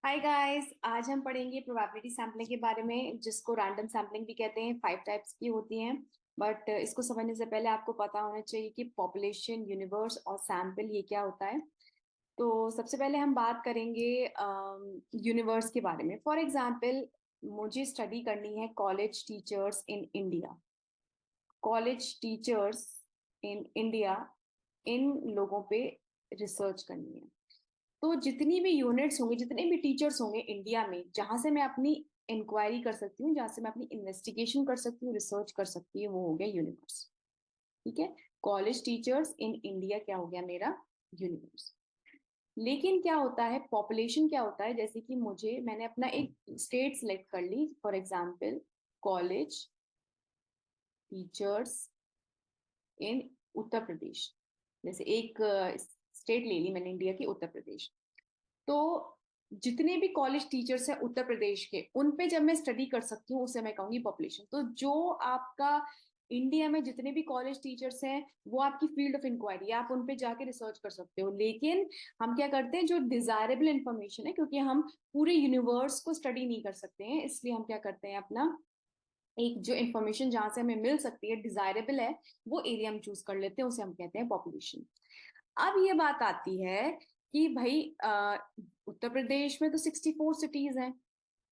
Hi guys, आज हम पढ़ेंगे प्रोबेबिलिटी सैम्पलिंग के बारे में, जिसको रैंडम सैम्पलिंग भी कहते हैं। 5 टाइप्स की होती हैं। बट इसको समझने से पहले आपको पता होना चाहिए कि पॉपुलेशन, यूनिवर्स और सैम्पल ये क्या होता है। तो सबसे पहले हम बात करेंगे यूनिवर्स के बारे में। फॉर एग्जांपल, मुझे स्टडी करनी है college teachers in India. College teachers in India, इन लोगों पे रिसर्च करनी है। तो जितनी भी यूनिट्स होंगे, जितने भी टीचर्स होंगे इंडिया में, जहां से मैं अपनी इंक्वायरी कर सकती हूँ, जहां से मैं अपनी इन्वेस्टिगेशन कर सकती हूँ, रिसर्च कर सकती हूँ, वो हो गया यूनिवर्स। ठीक है। कॉलेज टीचर्स इन इंडिया क्या हो गया मेरा? यूनिवर्स। लेकिन क्या होता है, पॉपुलेशन क्या होता है, जैसे कि मैंने अपना एक स्टेट सेलेक्ट कर ली। For example, college teachers in Uttar Pradesh. जैसे एक स्टेट ले ली मैंने इंडिया की, उत्तर प्रदेश। तो जितने भी कॉलेज टीचर्स हैं उत्तर प्रदेश के, उन पे जब मैं स्टडी कर सकती हूँ, उसे मैं कहूंगी पॉपुलेशन। तो जो आपका इंडिया में जितने भी कॉलेज टीचर्स हैं, वो आपकी फील्ड ऑफ इंक्वायरी है, आप उन पे जाके रिसर्च कर सकते हो। लेकिन हम क्या करते हैं, जो डिजायरेबल इंफॉर्मेशन है, क्योंकि हम पूरे यूनिवर्स को स्टडी नहीं कर सकते हैं, इसलिए हम क्या करते हैं, अपना एक जो इन्फॉर्मेशन जहां से हमें मिल सकती है, डिजायरेबल है, वो एरिया हम चूज कर लेते हैं, उसे हम कहते हैं पॉपुलेशन। अब ये बात आती है कि भाई उत्तर प्रदेश में तो 64 सिटीज हैं।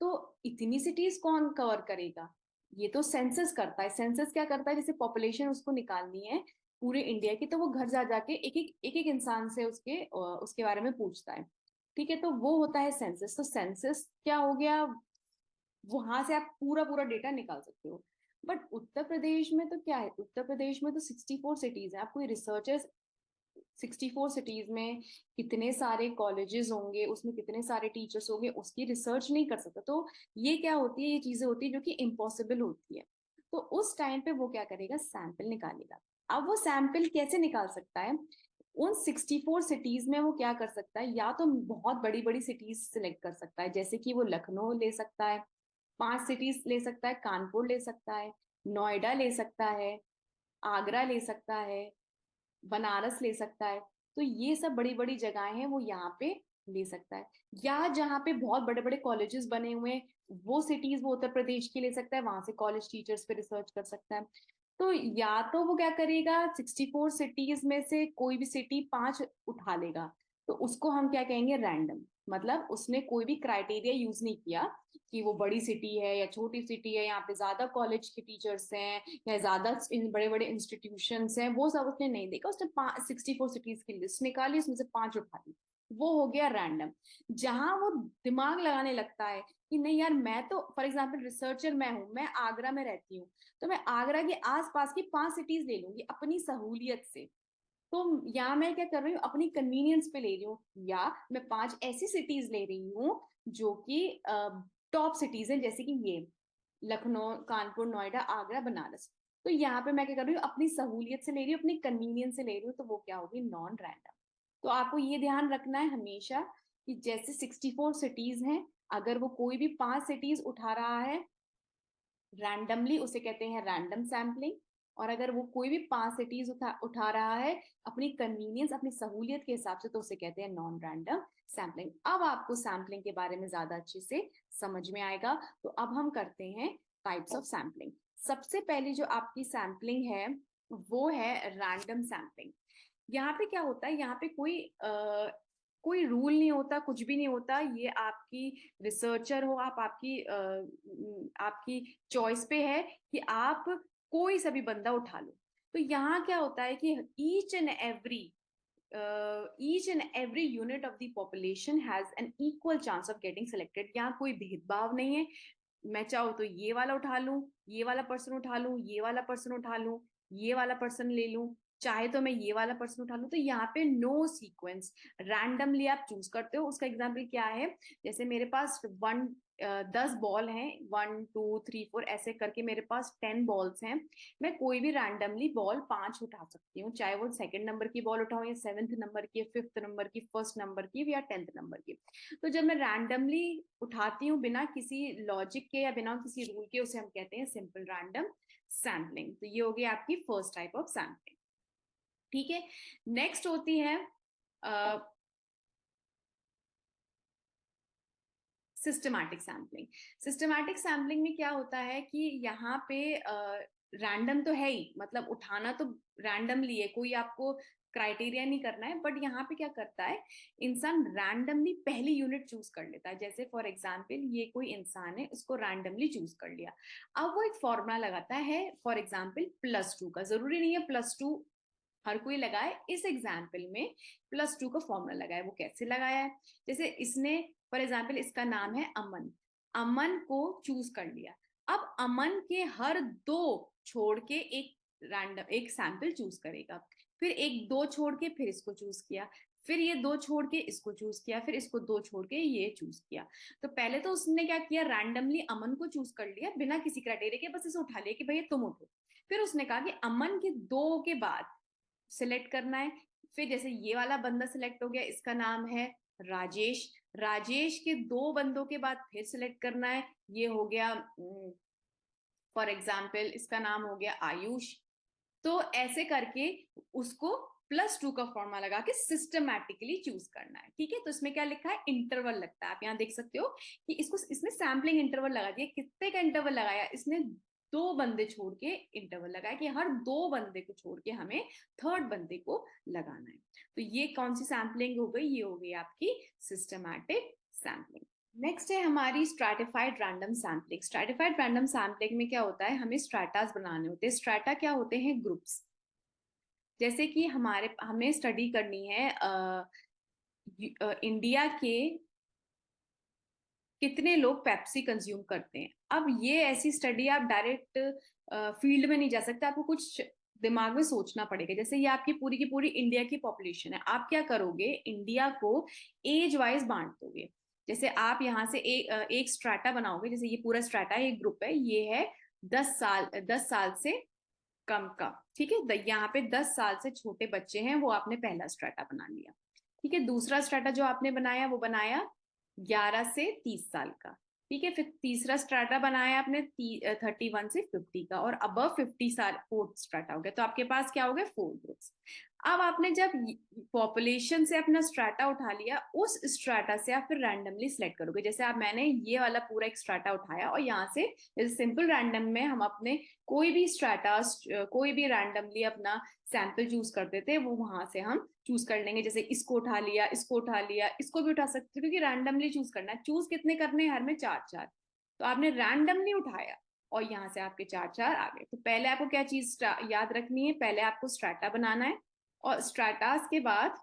तो इतनी सिटीज कौन कवर करेगा? ये तो सेंसस करता है। सेंसस क्या करता है, जैसे पॉपुलेशन उसको निकालनी है पूरे इंडिया की, तो वो घर जा जाके एक एक इंसान से उसके बारे में पूछता है। ठीक है, तो वो होता है सेंसस। तो सेंसस क्या हो गया, वहां से आप पूरा पूरा डेटा निकाल सकते हो। बट उत्तर प्रदेश में तो क्या है, उत्तर प्रदेश में तो 64 सिटीज है। आप कोई रिसर्चर्स 64 सिटीज में कितने सारे कॉलेजेस होंगे, उसमें कितने सारे टीचर्स होंगे, उसकी रिसर्च नहीं कर सकता। तो ये क्या होती है, ये चीजें होती है जो कि इम्पॉसिबल होती है। तो उस टाइम पे वो क्या करेगा, सैंपल निकालेगा। अब वो सैंपल कैसे निकाल सकता है? उन 64 सिटीज में वो क्या कर सकता है, या तो बहुत बड़ी बड़ी सिटीज सिलेक्ट कर सकता है, जैसे कि वो लखनऊ ले सकता है, 5 सिटीज ले सकता है, कानपुर ले सकता है, नोएडा ले सकता है, आगरा ले सकता है, बनारस ले सकता है। तो ये सब बड़ी बड़ी जगहें हैं, वो यहाँ पे ले सकता है। या जहाँ पे बहुत बड़े बड़े कॉलेजेस बने हुए हैं, वो सिटीज वो उत्तर प्रदेश की ले सकता है, वहां से कॉलेज टीचर्स पे रिसर्च कर सकता है। तो या तो वो क्या करेगा, 64 सिटीज में से कोई भी सिटी 5 उठा लेगा। तो उसको हम क्या कहेंगे, रैंडम। मतलब उसने कोई भी क्राइटेरिया यूज नहीं किया कि वो बड़ी सिटी है या छोटी सिटी है, यहाँ पे ज्यादा कॉलेज के टीचर्स हैं या ज्यादा बड़े बड़े इंस्टीट्यूशंस हैं, वो सब उसने नहीं देखा। उसने 64 सिटीज की लिस्ट निकाली, उसमें से 5 उठा ली। वो हो गया रैंडम। जहां वो दिमाग लगाने लगता है कि नहीं यार, मैं तो फॉर एग्जाम्पल रिसर्चर मैं हूं, मैं आगरा में रहती हूँ, तो मैं आगरा के आसपास की 5 सिटीज ले लूंगी अपनी सहूलियत से। तो यहाँ मैं क्या कर रही हूँ, अपनी कन्वीनियंस पे ले रही हूँ, या मैं 5 ऐसी सिटीज ले रही हूँ जो कि टॉप सिटीज हैं, जैसे कि ये लखनऊ, कानपुर, नोएडा, आगरा, बनारस। तो यहाँ पे मैं क्या कर रही हूँ, अपनी सहूलियत से ले रही हूँ, अपनी कन्वीनियंस से ले रही हूँ, तो वो क्या होगी, नॉन रैंडम। तो आपको ये ध्यान रखना है हमेशा कि जैसे 64 सिटीज हैं, अगर वो कोई भी 5 सिटीज उठा रहा है रैंडमली, उसे कहते हैं रैंडम सैम्पलिंग। और अगर वो कोई भी 5 सिटीज उठा रहा है अपनी कन्वीनियंस, अपनी सहूलियत के हिसाब से, तो उसे कहते हैं नॉन रैंडम सैम्पलिंग। अब आपको सैम्पलिंग के बारे में ज्यादा अच्छे से समझ में आएगा। तो अब हम करते हैं टाइप्स ऑफ सैम्पलिंग। सबसे पहली जो आपकी सैम्पलिंग है, वो है रैंडम सैम्पलिंग। यहाँ पे क्या होता है, यहाँ पे कोई रूल नहीं होता, कुछ भी नहीं होता। ये आपकी रिसर्चर हो आप, आपकी चॉइस पे है कि आप कोई सा भी बंदा उठा लो। तो यहाँ क्या होता है कि each and every unit of the population has an equal chance of getting selected। यहाँ कोई भेदभाव नहीं है। मैं चाहूँ तो ये वाला उठा लूं, ये वाला पर्सन उठा लूं, ये वाला पर्सन उठा लूं, ये वाला पर्सन ले लूं, चाहे तो मैं ये वाला पर्सन उठा लूं। तो यहाँ पे नो सीक्वेंस, रैंडमली आप चूज करते हो। उसका एग्जाम्पल क्या है, जैसे मेरे पास 10 बॉल हैं, 1 2 3 4 ऐसे करके मेरे पास 10 बॉल्स हैं। मैं कोई भी रैंडमली बॉल 5 उठा सकती हूँ, चाहे वो सेकंड नंबर की बॉल उठाऊं, या 7th नंबर की, 5th नंबर की, 1st नंबर की, या 10th नंबर की। तो जब मैं रैंडमली उठाती हूँ बिना किसी लॉजिक के या बिना किसी रूल के, उसे हम कहते हैं सिंपल रैंडम सैम्पलिंग। तो ये हो गई आपकी फर्स्ट टाइप ऑफ सैम्पलिंग। ठीक है। नेक्स्ट होती है सिस्टमैटिक सैम्पलिंग। सिस्टमैटिक सैम्पलिंग में क्या होता है कि यहाँ पे रैंडम तो है ही, मतलब उठाना तो रैंडमली है, कोई आपको क्राइटेरिया नहीं करना है, बट यहाँ पे क्या करता है, इंसान रैंडमली पहली यूनिट चूज कर लेता है। जैसे फॉर एग्जाम्पल ये कोई इंसान है, उसको रैंडमली चूज कर लिया, अब वो एक फॉर्मूला लगाता है, फॉर एग्जाम्पल +2 का, जरूरी नहीं है +2 हर कोई लगाए, इस एग्जाम्पल में +2 का फॉर्मूला लगाया। वो कैसे लगाया है, जैसे इसने फॉर एग्जाम्पल इसका नाम है अमन, अमन को चूज कर लिया, अब अमन के हर 2 छोड़ के एक रैंडम एक सैंपल चूज करेगा, फिर एक 2 छोड़ के फिर इसको चूज किया, फिर ये 2 छोड़ के इसको चूज किया, फिर इसको 2 छोड़ के ये चूज किया। तो पहले तो उसने क्या किया, रैंडमली अमन को चूज कर लिया बिना किसी क्राइटेरिया के, बस इसे उठा लिया कि भैया तुम उठो। फिर उसने कहा कि अमन के 2 के बाद सिलेक्ट करना है, फिर जैसे ये वाला बंदा सिलेक्ट हो गया, इसका नाम है राजेश, राजेश के 2 बंदों के बाद फिर सिलेक्ट करना है, ये हो गया फॉर एग्जाम्पल इसका नाम हो गया आयुष। तो ऐसे करके उसको +2 का फॉर्मूला लगा के सिस्टमैटिकली चूज करना है। ठीक है, तो इसमें क्या लिखा है, इंटरवल लगता है, आप यहाँ देख सकते हो कि इसको इसने सैम्पलिंग इंटरवल लगा दिया। कितने का इंटरवल लगाया इसने, 2 बंदे छोड़ के इंटरवल लगाया कि हर 2 बंदे को छोड़ के हमें थर्ड बंदे को लगाना है। तो ये कौन सी सैम्पलिंग हो गई, ये हो गई आपकी सिस्टमैटिक सैम्पलिंग। नेक्स्ट है हमारी stratified random sampling. Stratified random sampling में क्या होता है, हमें स्ट्रैटास बनाने होते हैं। स्ट्रैटा क्या होते हैं, ग्रुप्स। जैसे कि हमें स्टडी करनी है इंडिया के कितने लोग पेप्सी कंज्यूम करते हैं। अब ये ऐसी स्टडी आप डायरेक्ट फील्ड में नहीं जा सकते, आपको कुछ दिमाग में सोचना पड़ेगा। जैसे ये आपकी पूरी की पूरी इंडिया की पॉपुलेशन है, आप क्या करोगे, इंडिया को एज वाइज बांट दोगे। जैसे आप यहाँ से एक स्ट्रैटा बनाओगे, जैसे ये पूरा स्ट्रैटा है, एक ग्रुप है, ये है 10 साल से कम का। ठीक है, यहाँ पे 10 साल से छोटे बच्चे हैं, वो आपने पहला स्ट्रैटा बना लिया। ठीक है, दूसरा स्ट्रैटा जो आपने बनाया वो बनाया 11 से 30 साल का। ठीक है, फिर तीसरा स्ट्रैटा बनाया आपने 31 से 50 का, और अबव 50 साल फोर्थ स्ट्रैटा हो गया। तो आपके पास क्या हो गया, 4 ग्रुप्स। अब आपने जब पॉपुलेशन से अपना स्ट्रैटा उठा लिया, उस स्ट्रैटा से आप फिर रैंडमली सिलेक्ट करोगे। जैसे आप मैंने ये वाला पूरा एक स्ट्रैटा उठाया, और यहाँ से जैसे सिंपल रैंडम में हम अपने कोई भी स्ट्रैटा कोई भी रैंडमली अपना सैंपल चूज करते थे, वो वहां से हम चूज कर लेंगे। जैसे इसको उठा लिया, इसको उठा लिया, इसको भी उठा सकते, क्योंकि रैंडमली चूज करना है। चूज कितने करने हैं, हर में 4-4। तो आपने रैंडमली उठाया और यहाँ से आपके 4-4 आ गए। तो पहले आपको क्या चीज याद रखनी है, पहले आपको स्ट्रैटा बनाना है, और स्ट्रैटास के बाद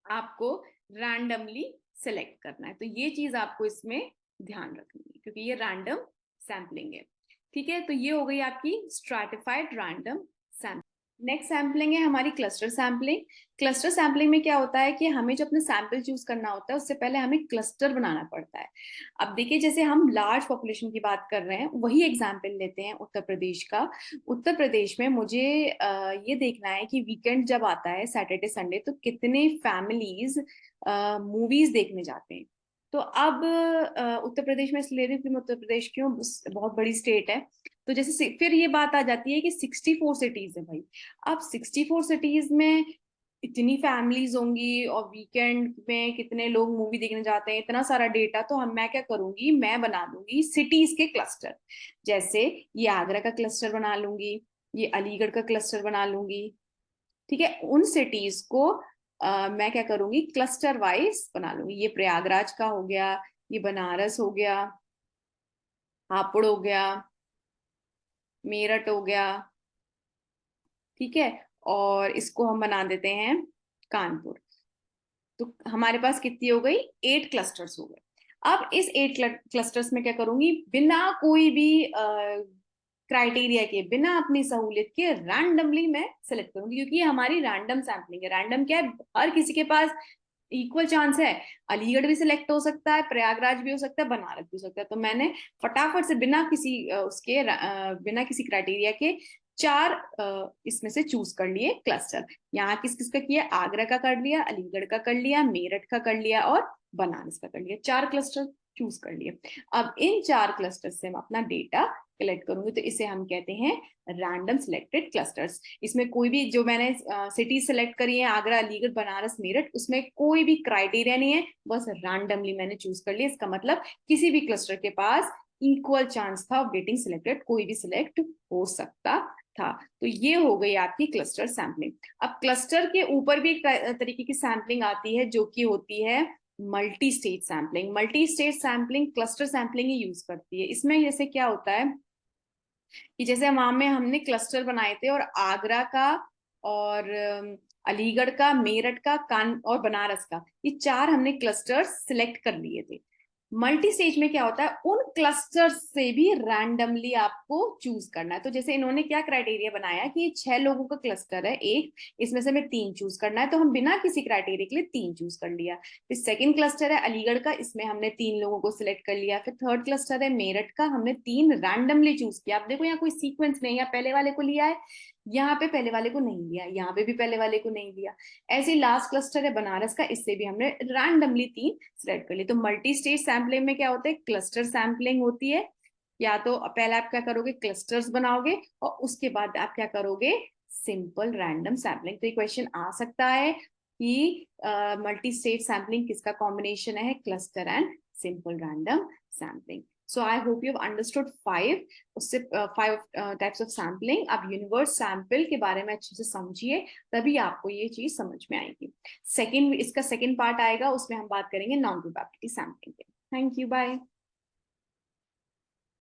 आपको रैंडमली सेलेक्ट करना है। तो ये चीज आपको इसमें ध्यान रखनी है, क्योंकि ये रैंडम सैम्पलिंग है। ठीक है, तो ये हो गई आपकी stratified random sampling. Next sampling है हमारी क्लस्टर सैम्पलिंग। क्लस्टर सैम्पलिंग में क्या होता है कि हमें जब अपना सैंपल चूज करना होता है, उससे पहले हमें क्लस्टर बनाना पड़ता है। अब देखिए, जैसे हम लार्ज पॉपुलेशन की बात कर रहे हैं, वही एग्जाम्पल लेते हैं उत्तर प्रदेश का। उत्तर प्रदेश में मुझे ये देखना है कि वीकेंड जब आता है, सैटरडे संडे, तो कितने फैमिलीज मूवीज देखने जाते हैं। तो अब उत्तर प्रदेश में इसलिए भी, क्योंकि उत्तर प्रदेश क्यों बहुत बड़ी स्टेट है। तो जैसे फिर ये बात आ जाती है कि 64 सिटीज है भाई। अब 64 सिटीज में इतनी फैमिलीज होंगी, और वीकेंड में कितने लोग मूवी देखने जाते हैं, इतना सारा डेटा। तो मैं क्या करूंगी, मैं बना दूंगी सिटीज के क्लस्टर। जैसे ये आगरा का क्लस्टर बना लूंगी, ये अलीगढ़ का क्लस्टर बना लूंगी। ठीक है, उन सिटीज को मैं क्या करूंगी, क्लस्टर वाइज बना लूंगी। ये प्रयागराज का हो गया, ये बनारस हो गया, हापुड़ हो गया, मेरठ हो गया। ठीक है, और इसको हम बना देते हैं कानपुर। तो हमारे पास कितनी हो गई, 8 क्लस्टर्स हो गए। अब इस 8 क्लस्टर्स में क्या करूंगी, बिना कोई भी क्राइटेरिया के, बिना अपनी सहूलियत के रैंडमली मैं सेलेक्ट करूंगी, क्योंकि ये हमारी रैंडम सैम्पलिंग है। रैंडम क्या है, हर किसी के पास इक्वल चांस है। अलीगढ़ भी सिलेक्ट हो सकता है, प्रयागराज भी हो सकता है, बनारस भी हो सकता है। तो मैंने फटाफट से बिना किसी बिना किसी क्राइटेरिया के 4 इसमें से चूज कर लिए क्लस्टर। यहाँ किस किस का किया, आगरा का कर लिया, अलीगढ़ का कर लिया, मेरठ का कर लिया, और बनारस का कर लिया। 4 क्लस्टर चूज कर लिए। अब इन 4 क्लस्टर से हम अपना डेटा कलेक्ट करूंगी, तो इसे हम कहते हैं रैंडम सिलेक्टेड क्लस्टर्स। इसमें कोई भी, जो मैंने सिटी सेलेक्ट करी है आगरा, अलीगढ़, बनारस, मेरठ, उसमें कोई भी क्राइटेरिया नहीं है, बस रैंडमली मैंने चूज कर लिया। इसका मतलब किसी भी क्लस्टर के पास इक्वल चांस था ऑफ गेटिंग सिलेक्टेड, कोई भी सिलेक्ट हो सकता था। तो ये हो गई आपकी क्लस्टर सैम्पलिंग। अब क्लस्टर के ऊपर भी एक तरीके की सैम्पलिंग आती है जो कि होती है multi stage sampling. Multi stage sampling cluster sampling ही यूज करती है। इसमें जैसे क्या होता है कि जैसे वहां में हमने क्लस्टर बनाए थे, और आगरा का, और अलीगढ़ का, मेरठ का, कान और बनारस का, ये चार हमने क्लस्टर्स सिलेक्ट कर लिए थे। मल्टी स्टेज में क्या होता है, उन क्लस्टर्स से भी रैंडमली आपको चूज करना है। तो जैसे इन्होंने क्या क्राइटेरिया बनाया कि ये 6 लोगों का क्लस्टर है एक, इसमें से हमें 3 चूज करना है, तो हम बिना किसी क्राइटेरिया के लिए 3 चूज कर लिया। फिर सेकंड क्लस्टर है अलीगढ़ का, इसमें हमने 3 लोगों को सिलेक्ट कर लिया। फिर थर्ड क्लस्टर है मेरठ का, हमने 3 रैंडमली चूज किया। आप देखो यहाँ कोई सीक्वेंस नहीं है, पहले वाले को लिया है, यहाँ पे पहले वाले को नहीं लिया, यहाँ पे भी पहले वाले को नहीं लिया। ऐसे लास्ट क्लस्टर है बनारस का, इससे भी हमने रैंडमली 3 सिलेक्ट कर लिए। तो मल्टी स्टेज सैम्पलिंग में क्या होता है, क्लस्टर सैम्पलिंग होती है। या तो पहले आप क्या करोगे, क्लस्टर्स बनाओगे, और उसके बाद आप क्या करोगे, सिंपल रैंडम सैम्पलिंग। तो ये क्वेश्चन आ सकता है कि मल्टी स्टेज सैम्पलिंग किसका कॉम्बिनेशन है, cluster and simple random sampling. So I hope you have understood 5, उससे 5 टाइप्स ऑफ सैम्पलिंग। आप यूनिवर्स सैंपल के बारे में अच्छे से समझिए, तभी आपको ये चीज समझ में आएगी। इसका सेकंड पार्ट आएगा, उसमें हम बात करेंगे नॉन प्रोबेबिलिटी सैम्पलिंग के। Thank you, bye.